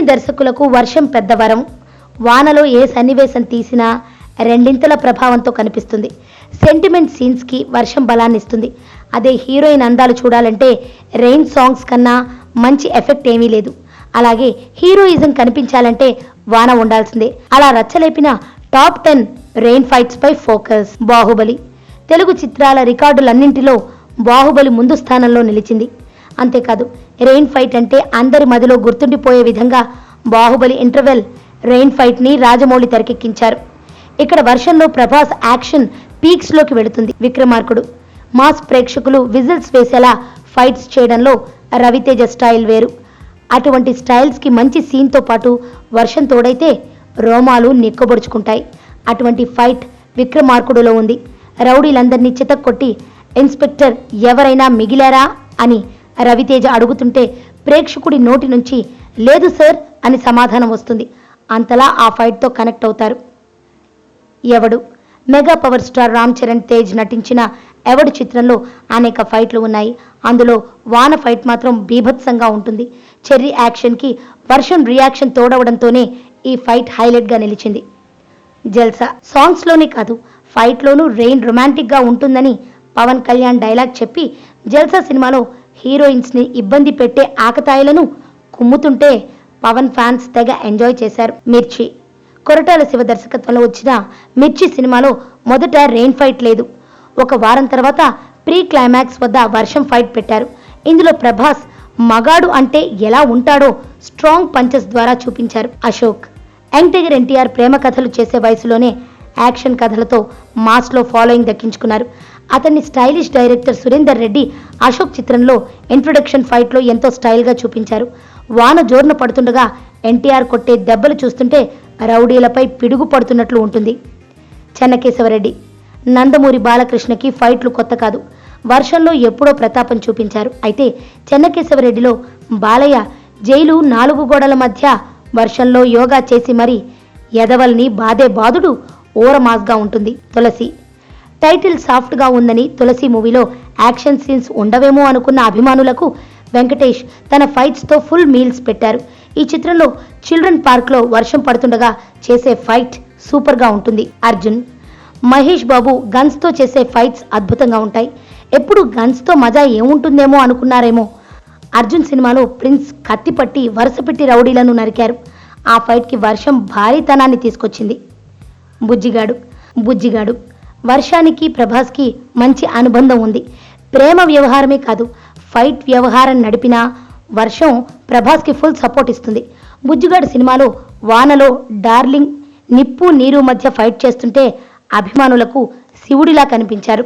దర్శకులకు వర్షం పెద్ద వరం. వానలో ఏ సన్నివేశం తీసినా రెండింతల ప్రభావంతో కనిపిస్తుంది. సెంటిమెంట్ సీన్స్కి వర్షం బలాన్ని ఇస్తుంది. అదే హీరోయిన్ అందాలు చూడాలంటే రెయిన్ సాంగ్స్ కన్నా మంచి ఎఫెక్ట్ ఏమీ లేదు. అలాగే హీరోయిజం కనిపించాలంటే వాన ఉండాల్సిందే. అలా రచ్చలేపిన టాప్ 10 రెయిన్ ఫైట్స్ పై ఫోకస్. బాహుబలి తెలుగు చిత్రాల రికార్డులన్నింటిలో బాహుబలి ముందు స్థానంలో నిలిచింది. అంతేకాదు, రెయిన్ ఫైట్ అంటే అందరి మదిలో గుర్తుండిపోయే విధంగా బాహుబలి ఇంటర్వెల్ రెయిన్ ఫైట్ ని రాజమౌళి తెరకెక్కించారు. ఇక్కడ వర్షంలో ప్రభాస్ యాక్షన్ పీక్స్ లోకి వెళుతుంది. విక్రమార్కుడు మాస్ ప్రేక్షకులు విజిల్స్ వేసేలా ఫైట్స్ చేయడంలో రవితేజ స్టైల్ వేరు. అటువంటి స్టైల్స్ కి మంచి సీన్ తో పాటు వర్షం తోడైతే రోమాలు నిక్కబొడుచుకుంటాయి. అటువంటి ఫైట్ విక్రమార్కుడులో ఉంది. రౌడీలందరినీ చితక్కొట్టి ఇన్స్పెక్టర్ ఎవరైనా మిగిలారా అని రవితేజ అడుగుతుంటే ప్రేక్షకుడి నోటి నుంచి లేదు సార్ అని సమాధానం వస్తుంది. అంతలా ఆ ఫైట్తో కనెక్ట్ అవుతారు. ఎవడు mega power star Ram Charan Tej నటించిన ఎవడు చిత్రంలో అనేక ఫైట్లు ఉన్నాయి. అందులో వాన ఫైట్ మాత్రం బీభత్సంగా ఉంటుంది. చెర్రీ యాక్షన్కి వర్షం రియాక్షన్ తోడవడంతోనే ఈ ఫైట్ హైలైట్గా నిలిచింది. జల్సా సాంగ్స్లోనే కాదు ఫైట్లోనూ రెయిన్ రొమాంటిక్గా ఉంటుందని పవన్ కళ్యాణ్ డైలాగ్ చెప్పి జల్సా సినిమాలో హీరోయిన్స్ని ఇబ్బంది పెట్టే ఆకతాయిలను కుమ్ముతుంటే పవన్ ఫ్యాన్స్ తెగ ఎంజాయ్ చేశారు. మిర్చి కొరటాల శివ దర్శకత్వంలో వచ్చిన మిర్చి సినిమాలో మొదట రెయిన్ ఫైట్ లేదు. ఒక వారం తర్వాత ప్రీ క్లైమాక్స్ వద్ద వర్షం ఫైట్ పెట్టారు. ఇందులో ప్రభాస్ మగాడు అంటే ఎలా ఉంటాడో స్ట్రాంగ్ పంచెస్ ద్వారా చూపించారు. అశోక్ యంగ్ టైగర్ ఎన్టీఆర్ ప్రేమ కథలు చేసే వయసులోనే యాక్షన్ కథలతో మాస్లో ఫాలోయింగ్ దక్కించుకున్నారు. అతన్ని స్టైలిష్ డైరెక్టర్ సురేందర్ రెడ్డి అశోక్ చిత్రంలో ఇంట్రొడక్షన్ ఫైట్లో ఎంతో స్టైల్గా చూపించారు. వాన జోరున పడుతుండగా ఎన్టీఆర్ కొట్టే దెబ్బలు చూస్తుంటే రౌడీలపై పిడుగు పడుతున్నట్లు ఉంటుంది. చెన్నకేశవరెడ్డి నందమూరి బాలకృష్ణకి ఫైట్లు కొత్త కాదు. వర్షంలో ఎప్పుడో ప్రతాపం చూపించారు. అయితే చెన్నకేశవరెడ్డిలో బాలయ్య జైలు 4 గోడల మధ్య వర్షంలో యోగా చేసి మరి ఎదవల్ని బాధే బాధుడు ఓరమాస్గా ఉంటుంది. తులసి టైటిల్ సాఫ్ట్గా ఉందని తులసి మూవీలో యాక్షన్ సీన్స్ ఉండవేమో అనుకున్న అభిమానులకు వెంకటేష్ తన ఫైట్స్తో ఫుల్ మీల్స్ పెట్టారు. ఈ చిత్రంలో చిల్డ్రన్ పార్క్లో వర్షం పడుతుండగా చేసే ఫైట్ సూపర్గా ఉంటుంది. అర్జున్ మహేష్ బాబు గన్స్తో చేసే ఫైట్స్ అద్భుతంగా ఉంటాయి. ఎప్పుడు గన్స్తో మజా ఏముంటుందేమో అనుకున్నారేమో. అర్జున్ సినిమాలో ప్రిన్స్ కత్తిపట్టి వరుసపెట్టి రౌడీలను నరికారు. ఆ ఫైట్కి వర్షం భారీతనాన్ని తీసుకొచ్చింది. బుజ్జిగాడు వర్షానికి ప్రభాస్కి మంచి అనుబంధం ఉంది. ప్రేమ వ్యవహారమే కాదు ఫైట్ వ్యవహారం నడిపినా వర్షం ప్రభాస్కి ఫుల్ సపోర్ట్ ఇస్తుంది. బుజ్జిగాడు సినిమాలో వానలో డార్లింగ్ నిప్పు నీరు మధ్య ఫైట్ చేస్తుంటే అభిమానులకు శివుడిలా కనిపించారు.